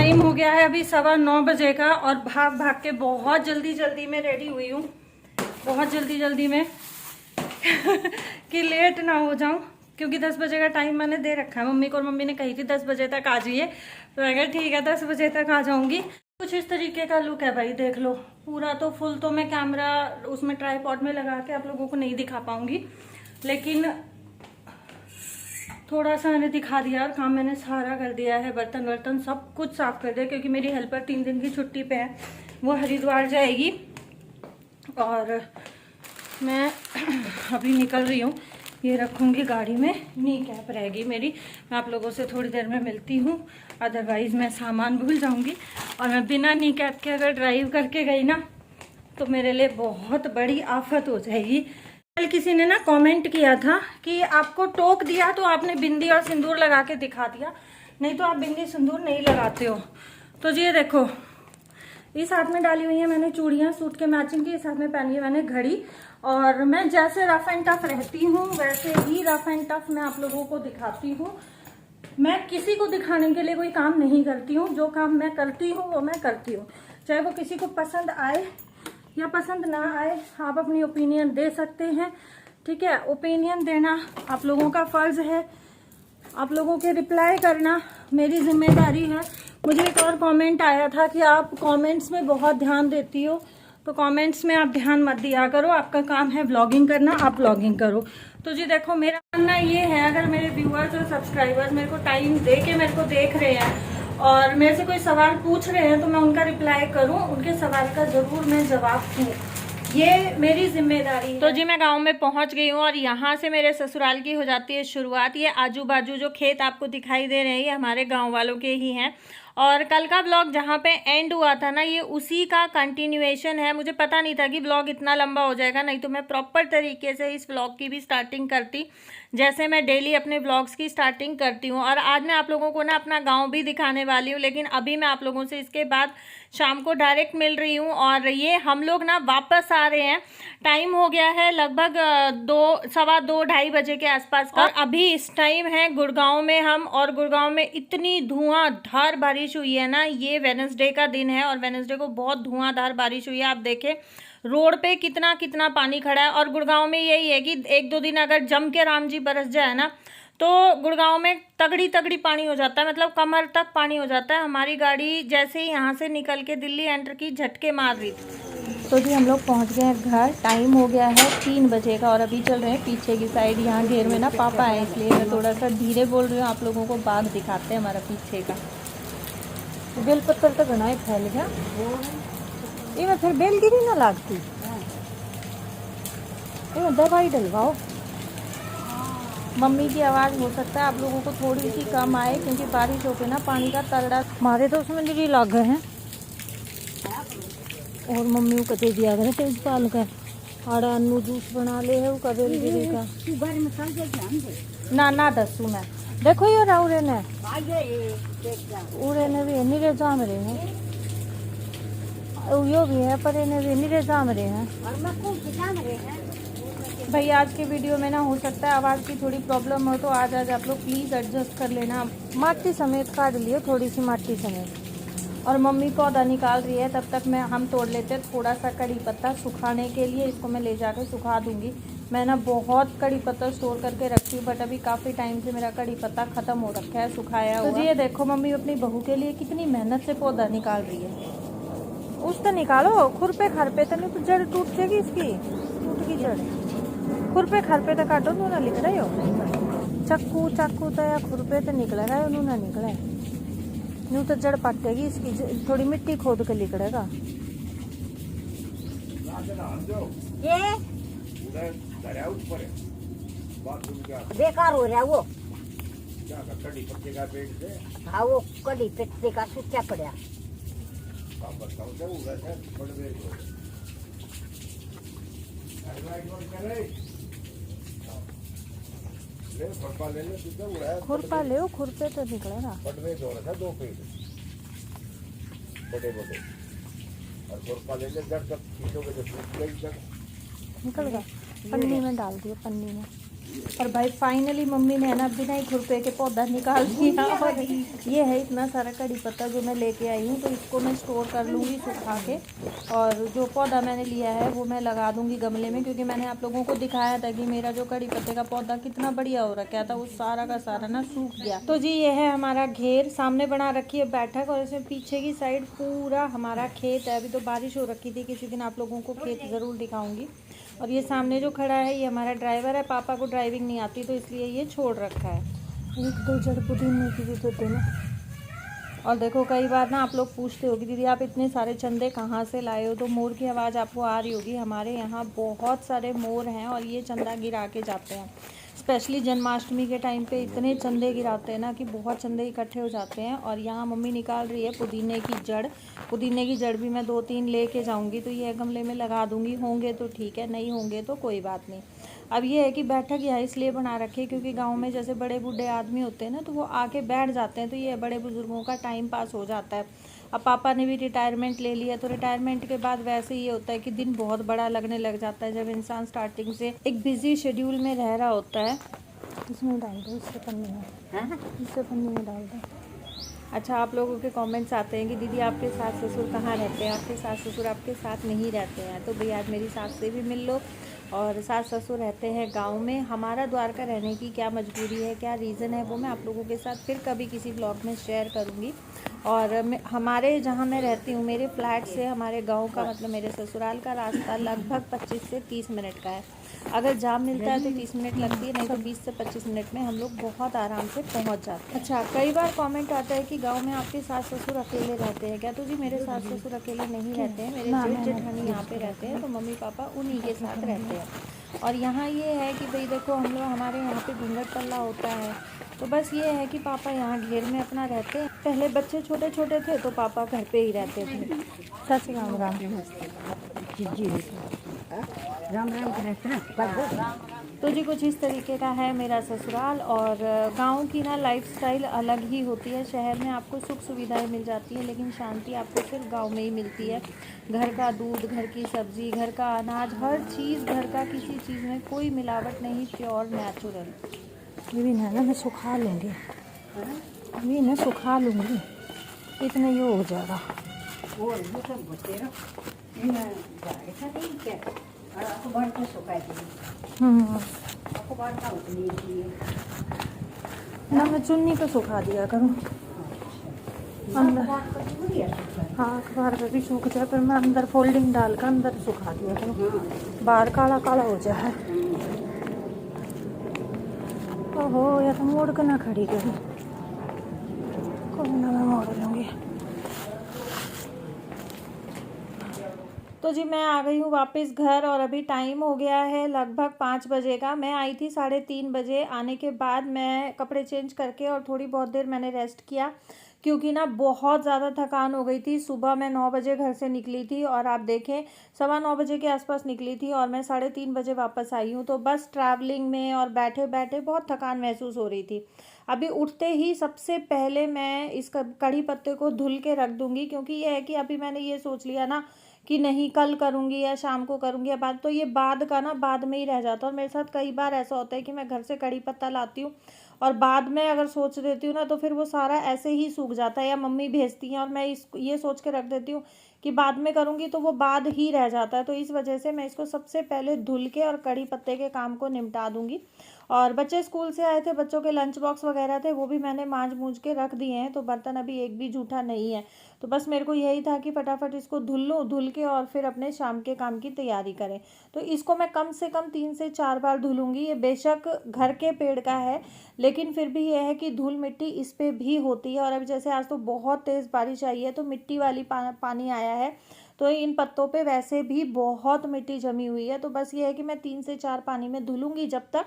Time हो गया है अभी 9:15 बजे का और भाग भाग के बहुत जल्दी में रेडी हुई हूँ, बहुत जल्दी में कि लेट ना हो जाऊं, क्योंकि 10 बजे का टाइम मैंने दे रखा है मम्मी को, और मम्मी ने कही थी 10 बजे तक आ जाइए, तो मैं कहा ठीक है 10 बजे तक आ जाऊंगी। कुछ इस तरीके का लुक है भाई, देख लो। पूरा तो फुल तो मैं कैमरा उसमें ट्राइपॉड में लगा के आप लोगों को नहीं दिखा पाऊंगी, लेकिन थोड़ा सा मैंने दिखा दिया। और काम मैंने सारा कर दिया है, बर्तन वर्तन सब कुछ साफ कर दिया, क्योंकि मेरी हेल्पर 3 दिन की छुट्टी पे है, वो हरिद्वार जाएगी और मैं अभी निकल रही हूँ। ये रखूँगी गाड़ी में, नी कैप रहेगी मेरी। मैं आप लोगों से थोड़ी देर में मिलती हूँ, अदरवाइज़ मैं सामान भूल जाऊँगी। और मैं बिना नी कैप के अगर ड्राइव करके गई ना तो मेरे लिए बहुत बड़ी आफत हो जाएगी। कल किसी ने ना कमेंट किया था कि आपको टोक दिया तो आपने बिंदी और सिंदूर लगा के दिखा दिया, नहीं तो आप बिंदी सिंदूर नहीं लगाते हो। तो जी ये देखो, इस हाथ में डाली हुई है मैंने चूड़ियाँ सूट के मैचिंग की, इस हाथ में पहनी है मैंने घड़ी। और मैं जैसे रफ एंड टफ रहती हूँ वैसे ही रफ एंड टफ मैं आप लोगों को दिखाती हूँ। मैं किसी को दिखाने के लिए कोई काम नहीं करती हूँ, जो काम मैं करती हूँ वो मैं करती हूँ, चाहे वो किसी को पसंद आए या पसंद ना आए। आप अपनी ओपिनियन दे सकते हैं, ठीक है। ओपिनियन देना आप लोगों का फर्ज है, आप लोगों के रिप्लाई करना मेरी जिम्मेदारी है। मुझे एक और कमेंट आया था कि आप कमेंट्स में बहुत ध्यान देती हो, तो कमेंट्स में आप ध्यान मत दिया करो, आपका काम है व्लॉगिंग करना, आप व्लॉगिंग करो। तो जी देखो, मेरा मानना ये है, अगर मेरे व्यूअर्स और सब्सक्राइबर्स मेरे को टाइम दे के मेरे को देख रहे हैं और मेरे से कोई सवाल पूछ रहे हैं तो मैं उनका रिप्लाई करूं, उनके सवाल का जरूर मैं जवाब दूं, ये मेरी जिम्मेदारी है। तो जी मैं गांव में पहुंच गई हूँ और यहाँ से मेरे ससुराल की हो जाती है शुरुआत। ये आजू बाजू जो खेत आपको दिखाई दे रहे हैं ये हमारे गांव वालों के ही हैं। और कल का ब्लॉग जहाँ पे एंड हुआ था ना, ये उसी का कंटिन्यूएशन है। मुझे पता नहीं था कि ब्लॉग इतना लंबा हो जाएगा, नहीं तो मैं प्रॉपर तरीके से इस ब्लॉग की भी स्टार्टिंग करती, जैसे मैं डेली अपने ब्लॉग्स की स्टार्टिंग करती हूँ। और आज मैं आप लोगों को ना अपना गांव भी दिखाने वाली हूँ, लेकिन अभी मैं आप लोगों से इसके बाद शाम को डायरेक्ट मिल रही हूँ। और ये हम लोग ना वापस आ रहे हैं, टाइम हो गया है लगभग 2:15 बजे के आसपास का। और अभी इस टाइम है गुड़गांव में हम, और गुड़गांव में इतनी धुआंधार बारिश हुई है ना। ये वेडनेसडे का दिन है और वेडनेसडे को बहुत धुआंधार बारिश हुई है। आप देखें रोड पे कितना कितना पानी खड़ा है। और गुड़गांव में यही है कि 1-2 दिन अगर जम के राम जी बरस जाए ना तो गुड़गांव में तगड़ी पानी हो जाता है, मतलब कमर तक पानी हो जाता है। हमारी गाड़ी जैसे ही यहाँ से निकल के दिल्ली एंटर की, झटके मार रही थी। तो जी हम लोग पहुँच गए हैं घर, टाइम हो गया है 3 बजे का और अभी चल रहे हैं पीछे की साइड। यहाँ घेर में ना पापा है, इसलिए मैं थोड़ा सा धीरे बोल रही हूँ। आप लोगों को बाग दिखाते हैं हमारा पीछे का। बेलपत्तर तो घना ही फैल गया, इनमें फिर बेलगिरी ना लगती, इनमें दवाई डलवाओ। मम्मी की आवाज़ हो सकता है आप लोगों को थोड़ी सी कम आए, क्योंकि बारिश होके ना पानी का तरड़ा मारे तो उसमें भी लग गए हैं। और मम्मी को दे दिया करे तेज पाल कर आड़ा अन्नू जूस बना ले है वो बेलगिरी का ना दसू मैं। देखो ये राउरे ने उरे ने भी नीरे जाम रहे हैं, यो भी है पर इन्हें भी नीरे जाम रहे हैं। भाई आज के वीडियो में ना हो सकता है आवाज़ की थोड़ी प्रॉब्लम हो, तो आज आप लोग प्लीज़ एडजस्ट कर लेना। माटी समेत काट लियो, थोड़ी सी माटी समेत। और मम्मी पौधा निकाल रही है, तब तक हम तोड़ लेते थोड़ा सा कड़ी पत्ता सुखाने के लिए। इसको मैं ले जाकर सुखा दूंगी। मैं ना बहुत कड़ी पत्ता स्टोर करके रखती हूँ, बट अभी काफ़ी टाइम से मेरा कड़ी पत्ता ख़त्म हो रखा है सुखाया हुआ। तो ये देखो मम्मी अपनी बहू के लिए कितनी मेहनत से पौधा निकाल रही है। उस तो निकालो, खुरपे खारपे तो नहीं तो जड़ टूट जाएगी इसकी, टूट की जड़। खुरपे खारपे तो काटो, तो ना निकले हो। चाकू तो या खुरपे तो निकलेगा, ना निकले यूँ तो जड़ पटेगी इसकी, थोड़ी मिट्टी खोद के निकलेगा। ये बेकार हो रहा है वो, हाँ वो कड़ी पत्ते का सूखा पड़ा। खुरपा ले, खुरपे तो निकलेगा। दो फीट बड़े और खुरपा ले जड़ तक खींचोगे तो निकल गया। पन्नी में डाल दिया, पन्नी में और भाई फाइनली मम्मी ने है ना बिना ही खुरपे के पौधा निकाल दिया। और ये है इतना सारा कड़ी पत्ता जो मैं लेके आई हूँ, तो इसको मैं स्टोर कर लूँगी सुखा के। और जो पौधा मैंने लिया है वो मैं लगा दूँगी गमले में, क्योंकि मैंने आप लोगों को दिखाया था कि मेरा जो कड़ी पत्ते का पौधा कितना बढ़िया हो रखा था, वो सारा का सारा ना सूख गया। तो जी ये है हमारा घेर, सामने बना रखी है बैठक, और इसमें पीछे की साइड पूरा हमारा खेत है। अभी तो बारिश हो रखी थी, किसी दिन आप लोगों को खेत ज़रूर दिखाऊंगी। और ये सामने जो खड़ा है ये हमारा ड्राइवर है, पापा को ड्राइविंग नहीं आती तो इसलिए ये छोड़ रखा है। 1-2 जड़ पुदीने की भी तो देना। और देखो कई बार ना आप लोग पूछते हो कि दीदी आप इतने सारे चंदे कहाँ से लाए हो, तो मोर की आवाज़ आपको आ रही होगी। हमारे यहाँ बहुत सारे मोर हैं और ये चंदा गिरा के जाते हैं। स्पेशली जन्माष्टमी के टाइम पे इतने चंदे गिराते हैं ना कि बहुत चंदे इकट्ठे हो जाते हैं। और यहाँ मम्मी निकाल रही है पुदीने की जड़। पुदीने की जड़ भी मैं 2-3 लेके जाऊँगी, तो ये गमले में लगा दूँगी। होंगे तो ठीक है, नहीं होंगे तो कोई बात नहीं। अब ये है कि बैठक यहाँ इसलिए बना रखी है क्योंकि गांव में जैसे बड़े बूढ़े आदमी होते हैं ना, तो वो आके बैठ जाते हैं, तो ये बड़े बुजुर्गों का टाइम पास हो जाता है। अब पापा ने भी रिटायरमेंट ले लिया, तो रिटायरमेंट के बाद वैसे ये होता है कि दिन बहुत बड़ा लगने लग जाता है जब इंसान स्टार्टिंग से एक बिजी शेड्यूल में रह रहा होता है। इसमें डाल दो, इससे पन्नी में, इससे पन्नी में डाल दो। अच्छा, आप लोगों के कमेंट्स आते हैं कि दीदी आपके सास ससुर कहाँ रहते हैं, आपके सास ससुर आपके साथ नहीं रहते हैं। तो भैया आज मेरी सास से भी मिल लो। और सास ससुर रहते हैं गांव में। हमारा द्वारका रहने की क्या मजबूरी है, क्या रीज़न है, वो मैं आप लोगों के साथ फिर कभी किसी ब्लॉग में शेयर करूंगी। और हमारे जहाँ मैं रहती हूँ, मेरे फ्लैट से हमारे गांव का मतलब मेरे ससुराल का रास्ता लगभग 25 से 30 मिनट का है। अगर जाम मिलता है तो 30 मिनट लगती है, नहीं तो 20 से 25 मिनट में हम लोग बहुत आराम से पहुँच जाते हैं। अच्छा, कई बार कमेंट आता है कि गांव में आपके सास ससुर अकेले रहते हैं क्या? तो जी मेरे सास ससुर अकेले नहीं रहते हैं, मेरे जेठ जेठानी यहाँ पे रहते हैं, तो मम्मी पापा उन्हीं के साथ रहते हैं। और यहाँ ये है कि भाई देखो हम लोग, हमारे यहाँ पे घूंघट पल्ला होता है, तो बस ये है कि पापा यहाँ घेर में अपना रहते हैं। पहले बच्चे छोटे छोटे थे तो पापा घर पे ही रहते थे। सच राम राम राम राम कृष्ण। तो जी कुछ इस तरीके का है मेरा ससुराल। और गांव की ना लाइफस्टाइल अलग ही होती है। शहर में आपको सुख सुविधाएं मिल जाती है, लेकिन शांति आपको सिर्फ गांव में ही मिलती है। घर का दूध, घर की सब्जी, घर का अनाज, हर चीज़ घर का, किसी चीज़ में कोई मिलावट नहीं, प्योर नेचुरल। ये भी ना मैं सुखा लूँगी, ये ना सुखा लूँगी, इतना ये हो जाएगा। और वो सब होते ना ऐसा नहीं क्या अखबार को सुखाई अखबार का उतनी चाहिए ना, मैं चुन्नी पे सुखा दिया करूँ अंदर। हाँ, अखबार का भी सूख जाए, पर मैं अंदर फोल्डिंग डाल कर अंदर सुखा दिया करूँ, बाहर काला काला हो जाए। ओहो, या तो मोड़ कर ना खड़ी करी, कोई ना मैं मोड़ लूँगी। तो जी मैं आ गई हूँ वापस घर, और अभी टाइम हो गया है लगभग 5 बजे का। मैं आई थी 3:30 बजे। आने के बाद मैं कपड़े चेंज करके और थोड़ी बहुत देर मैंने रेस्ट किया, क्योंकि ना बहुत ज़्यादा थकान हो गई थी। सुबह मैं 9 बजे घर से निकली थी, और आप देखें 9:15 बजे के आसपास निकली थी, और मैं 3:30 बजे वापस आई हूँ। तो बस ट्रैवलिंग में और बैठे बैठे बहुत थकान महसूस हो रही थी। अभी उठते ही सबसे पहले मैं इस कड़ी पत्ते को धुल के रख दूँगी, क्योंकि ये है कि अभी मैंने ये सोच लिया ना कि नहीं कल करूँगी या शाम को करूँगी या बाद, तो ये बाद का ना बाद में ही रह जाता है। और मेरे साथ कई बार ऐसा होता है कि मैं घर से कड़ी पत्ता लाती हूँ और बाद में अगर सोच देती हूँ ना, तो फिर वो सारा ऐसे ही सूख जाता है, या मम्मी भेजती हैं और मैं ये सोच के रख देती हूँ कि बाद में करूँगी, तो वो बाद ही रह जाता है। तो इस वजह से मैं इसको सबसे पहले धुल के और कड़ी पत्ते के काम को निपटा दूँगी। और बच्चे स्कूल से आए थे, बच्चों के लंच बॉक्स वगैरह थे, वो भी मैंने मांज मूंज के रख दिए हैं, तो बर्तन अभी एक भी जूठा नहीं है। तो बस मेरे को यही था कि फटाफट इसको धुल लूँ, धुल के और फिर अपने शाम के काम की तैयारी करें। तो इसको मैं कम से कम 3 से 4 बार धुलूँगी। ये बेशक घर के पेड़ का है, लेकिन फिर भी ये है कि धूल मिट्टी इस पर भी होती है। और अभी जैसे आज तो बहुत तेज़ बारिश आई है, तो मिट्टी वाली पानी आया है, तो इन पत्तों पे वैसे भी बहुत मिट्टी जमी हुई है। तो बस ये है कि मैं 3 से 4 पानी में धुलूँगी, जब तक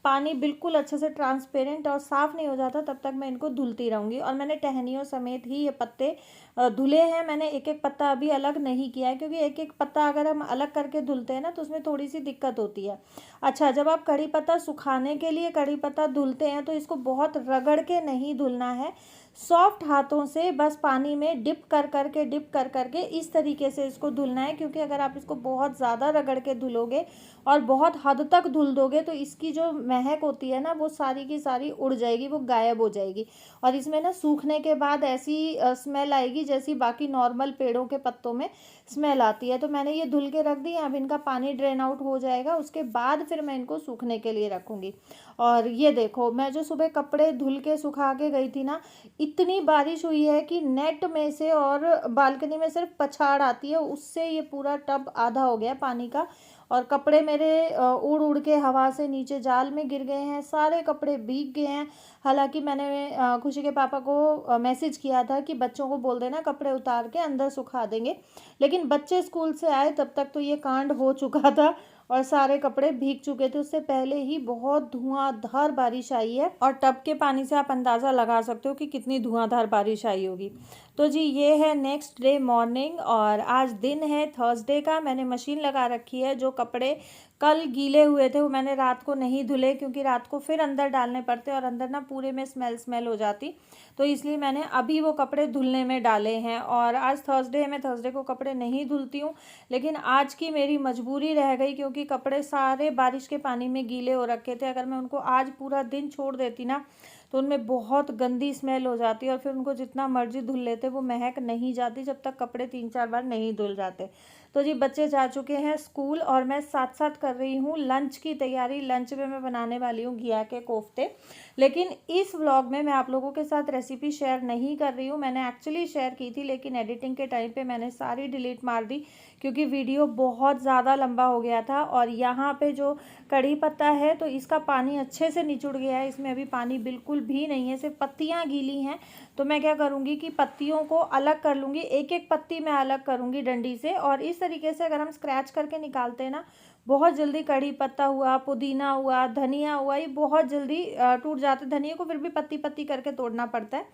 पानी बिल्कुल अच्छे से ट्रांसपेरेंट और साफ़ नहीं हो जाता तब तक मैं इनको धुलती रहूँगी। और मैंने टहनियों समेत ही ये पत्ते धुले हैं। मैंने एक एक पत्ता अभी अलग नहीं किया है, क्योंकि एक एक पत्ता अगर हम अलग करके धुलते हैं ना, तो उसमें थोड़ी सी दिक्कत होती है। अच्छा, जब आप कड़ी पत्ता सुखाने के लिए कड़ी पत्ता धुलते हैं, तो इसको बहुत रगड़ के नहीं धुलना है, सॉफ्ट हाथों से बस पानी में डिप कर करके इस तरीके से इसको धुलना है, क्योंकि अगर आप इसको बहुत ज़्यादा रगड़ के धुलोगे और बहुत हद तक धुल दोगे तो इसकी जो महक होती है ना वो सारी की सारी उड़ जाएगी, वो गायब हो जाएगी। और इसमें ना सूखने के बाद ऐसी स्मेल आएगी जैसी बाकी नॉर्मल पेड़ों के पत्तों में स्मेल आती है। तो मैंने ये धुल के रख दी, अब इनका पानी ड्रेन आउट हो जाएगा, उसके बाद फिर मैं इनको सूखने के लिए रखूँगी। और ये देखो, मैं जो सुबह कपड़े धुल के सुखा के गई थी ना, इतनी बारिश हुई है कि नेट में से और बालकनी में सिर्फ पछाड़ आती है, उससे ये पूरा टब आधा हो गया पानी का। और कपड़े मेरे उड़ उड़ के हवा से नीचे जाल में गिर गए हैं, सारे कपड़े भीग गए हैं। हालांकि मैंने खुशी के पापा को मैसेज किया था कि बच्चों को बोल देना कपड़े उतार के अंदर सुखा देंगे, लेकिन बच्चे स्कूल से आए तब तक तो ये कांड हो चुका था और सारे कपड़े भीग चुके थे। उससे पहले ही बहुत धुआंधार बारिश आई है और टब के पानी से आप अंदाज़ा लगा सकते हो कि कितनी धुआंधार बारिश आई होगी। तो जी ये है नेक्स्ट डे मॉर्निंग और आज दिन है थर्सडे का। मैंने मशीन लगा रखी है, जो कपड़े कल गीले हुए थे वो मैंने रात को नहीं धुले, क्योंकि रात को फिर अंदर डालने पड़ते और अंदर ना पूरे में स्मेल हो जाती, तो इसलिए मैंने अभी वो कपड़े धुलने में डाले हैं। और आज थर्सडे है, मैं थर्सडे को कपड़े नहीं धुलती हूँ, लेकिन आज की मेरी मजबूरी रह गई क्योंकि कपड़े सारे बारिश के पानी में गीले हो रखे थे। अगर मैं उनको आज पूरा दिन छोड़ देती ना तो उनमें बहुत गंदी स्मेल हो जाती और फिर उनको जितना मर्जी धुल लेते वो महक नहीं जाती जब तक कपड़े 3-4 बार नहीं धुल जाते। तो जी बच्चे जा चुके हैं स्कूल और मैं साथ साथ कर रही हूँ लंच की तैयारी। लंच में मैं बनाने वाली हूँ घिया के कोफ्ते, लेकिन इस व्लॉग में मैं आप लोगों के साथ रेसिपी शेयर नहीं कर रही हूँ। मैंने एक्चुअली शेयर की थी, लेकिन एडिटिंग के टाइम पे मैंने सारी डिलीट मार दी क्योंकि वीडियो बहुत ज़्यादा लंबा हो गया था। और यहाँ पे जो कड़ी पत्ता है तो इसका पानी अच्छे से निचुड़ गया है, इसमें अभी पानी बिल्कुल भी नहीं है, सिर्फ पत्तियाँ गीली हैं। तो मैं क्या करूँगी कि पत्तियों को अलग कर लूँगी, एक एक पत्ती मैं अलग करूँगी डंडी से। और इस तरीके से अगर हम स्क्रैच करके निकालते हैं ना, बहुत जल्दी कड़ी पत्ता हुआ, पुदीना हुआ, धनिया हुआ, ये बहुत जल्दी टूट जाते। धनिया को फिर भी पत्ती पत्ती करके तोड़ना पड़ता है,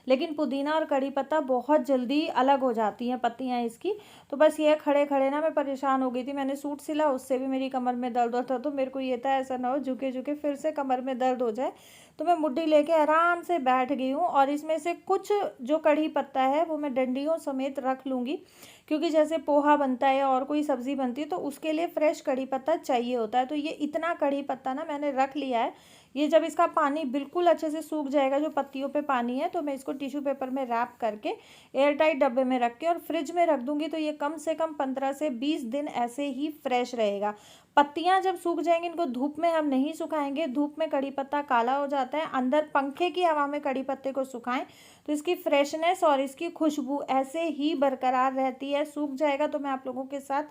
लेकिन पुदीना और कड़ी पत्ता बहुत जल्दी अलग हो जाती हैं पत्तियां इसकी। तो बस ये खड़े खड़े ना मैं परेशान हो गई थी। मैंने सूट सिला, उससे भी मेरी कमर में दर्द होता, तो मेरे को ये था ऐसा ना हो झुके झुके फिर से कमर में दर्द हो जाए। तो मैं मुड्डी लेके आराम से बैठ गई हूँ और इसमें से कुछ जो कड़ी पत्ता है वो मैं डंडियों समेत रख लूँगी, क्योंकि जैसे पोहा बनता है और कोई सब्ज़ी बनती है तो उसके लिए फ्रेश कड़ी पत्ता चाहिए होता है। तो ये इतना कड़ी पत्ता ना मैंने रख लिया है। ये जब इसका पानी बिल्कुल अच्छे से सूख जाएगा, जो पत्तियों पे पानी है, तो मैं इसको टिश्यू पेपर में रैप करके एयरटाइट डब्बे में रख के और फ्रिज में रख दूंगी। तो ये कम से कम 15 से 20 दिन ऐसे ही फ्रेश रहेगा। पत्तियां जब सूख जाएंगी, इनको धूप में हम नहीं सुखाएंगे, धूप में कड़ी पत्ता काला हो जाता है। अंदर पंखे की हवा में कड़ी पत्ते को सुखाएं तो इसकी फ्रेशनेस और इसकी खुशबू ऐसे ही बरकरार रहती है। सूख जाएगा तो मैं आप लोगों के साथ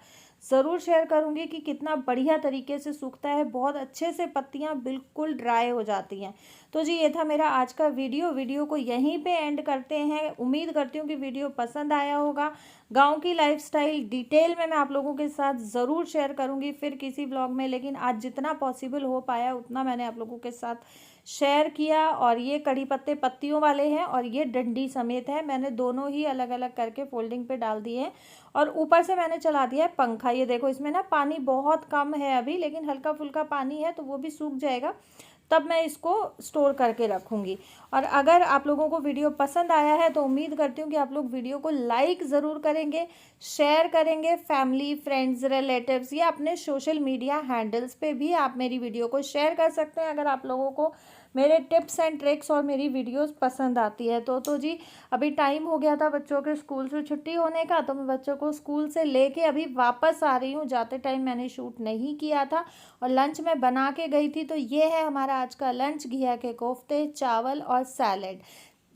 ज़रूर शेयर करूंगी कि कितना बढ़िया तरीके से सूखता है, बहुत अच्छे से पत्तियां बिल्कुल ड्राई हो जाती हैं। तो जी ये था मेरा आज का वीडियो को यहीं पे एंड करते हैं। उम्मीद करती हूँ कि वीडियो पसंद आया होगा। गांव की लाइफस्टाइल डिटेल में मैं आप लोगों के साथ ज़रूर शेयर करूंगी फिर किसी ब्लॉग में, लेकिन आज जितना पॉसिबल हो पाया उतना मैंने आप लोगों के साथ शेयर किया। और ये कड़ी पत्ते पत्तियों वाले हैं और ये डंडी समेत है। मैंने दोनों ही अलग अलग करके फोल्डिंग पे डाल दिए हैं और ऊपर से मैंने चला दिया है पंखा। ये देखो, इसमें ना पानी बहुत कम है अभी, लेकिन हल्का फुल्का पानी है, तो वो भी सूख जाएगा तब मैं इसको स्टोर करके रखूँगी। और अगर आप लोगों को वीडियो पसंद आया है तो उम्मीद करती हूँ कि आप लोग वीडियो को लाइक ज़रूर करेंगे, शेयर करेंगे फैमिली, फ्रेंड्स, रिलेटिव्स या अपने सोशल मीडिया हैंडल्स पे भी आप मेरी वीडियो को शेयर कर सकते हैं अगर आप लोगों को मेरे टिप्स एंड ट्रिक्स और मेरी वीडियोस पसंद आती है। तो जी अभी टाइम हो गया था बच्चों के स्कूल से छुट्टी होने का, तो मैं बच्चों को स्कूल से लेके अभी वापस आ रही हूँ। जाते टाइम मैंने शूट नहीं किया था और लंच में बना के गई थी। तो ये है हमारा आज का लंच, घिया के कोफ्ते, चावल और सैलेड।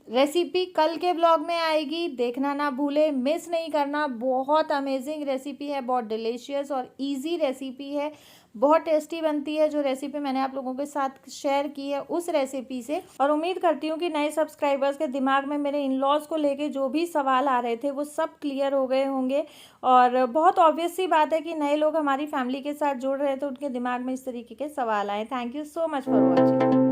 रेसिपी कल के ब्लॉग में आएगी, देखना ना भूले, मिस नहीं करना। बहुत अमेजिंग रेसिपी है, बहुत डिलीशियस और इजी रेसिपी है, बहुत टेस्टी बनती है। जो रेसिपी मैंने आप लोगों के साथ शेयर की है उस रेसिपी से। और उम्मीद करती हूँ कि नए सब्सक्राइबर्स के दिमाग में मेरे इन लॉज को लेके जो भी सवाल आ रहे थे वो सब क्लियर हो गए होंगे। और बहुत ऑब्वियस सी बात है कि नए लोग हमारी फैमिली के साथ जुड़ रहे थे, उनके दिमाग में इस तरीके के सवाल आए। Thank you so much for watching.